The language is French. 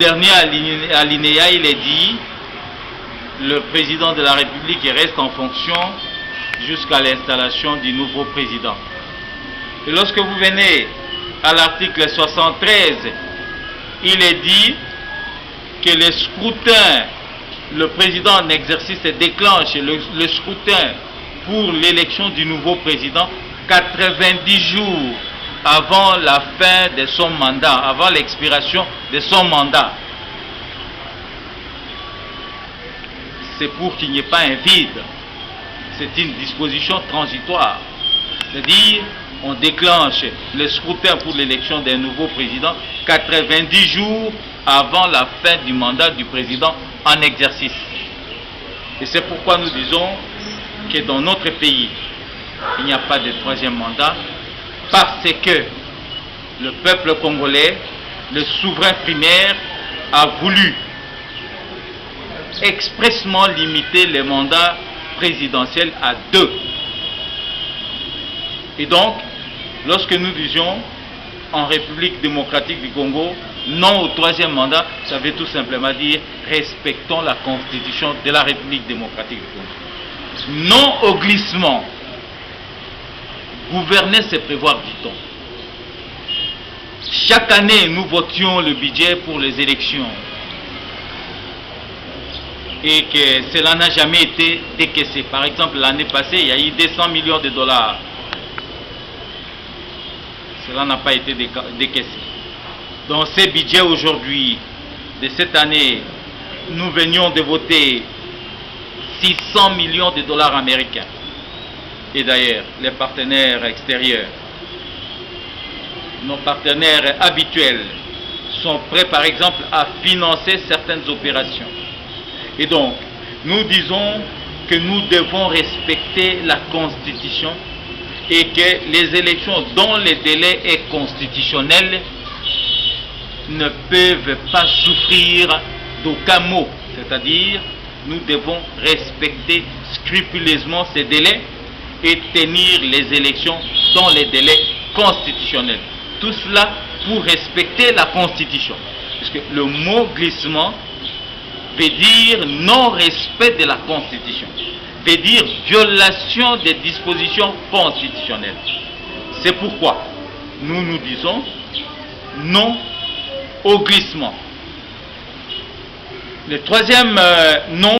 Dernier alinéa, il est dit, le président de la République reste en fonction jusqu'à l'installation du nouveau président. Et lorsque vous venez à l'article 73, il est dit que le scrutin, le président en exercice déclenche le scrutin pour l'élection du nouveau président 90 jours avant la fin de son mandat, avant l'expiration de son mandat. C'est pour qu'il n'y ait pas un vide. C'est une disposition transitoire. C'est-à-dire, on déclenche le scrutin pour l'élection d'un nouveau président 90 jours avant la fin du mandat du président en exercice. Et c'est pourquoi nous disons que dans notre pays, il n'y a pas de troisième mandat, parce que le peuple congolais, le souverain primaire, a voulu expressément limiter les mandats présidentiels à 2. Et donc, lorsque nous disions en République démocratique du Congo, non au troisième mandat, ça veut tout simplement dire respectons la constitution de la République démocratique du Congo. Non au glissement. Gouverner, c'est prévoir, dit-on. Chaque année, nous votions le budget pour les élections. Et que cela n'a jamais été décaissé. Par exemple, l'année passée, il y a eu 200 millions de dollars. Cela n'a pas été décaissé. Dans ces budgets aujourd'hui, de cette année, nous venions de voter 600 millions de dollars américains. Et d'ailleurs, les partenaires extérieurs, nos partenaires habituels, sont prêts par exemple à financer certaines opérations. Et donc, nous disons que nous devons respecter la Constitution et que les élections dont le délai est constitutionnel ne peuvent pas souffrir d'aucun mot. C'est-à-dire, nous devons respecter scrupuleusement ces délais et tenir les élections dans les délais constitutionnels. Tout cela pour respecter la Constitution. Parce que le mot glissement veut dire non-respect de la Constitution, veut dire violation des dispositions constitutionnelles. C'est pourquoi nous disons non au glissement. Le troisième non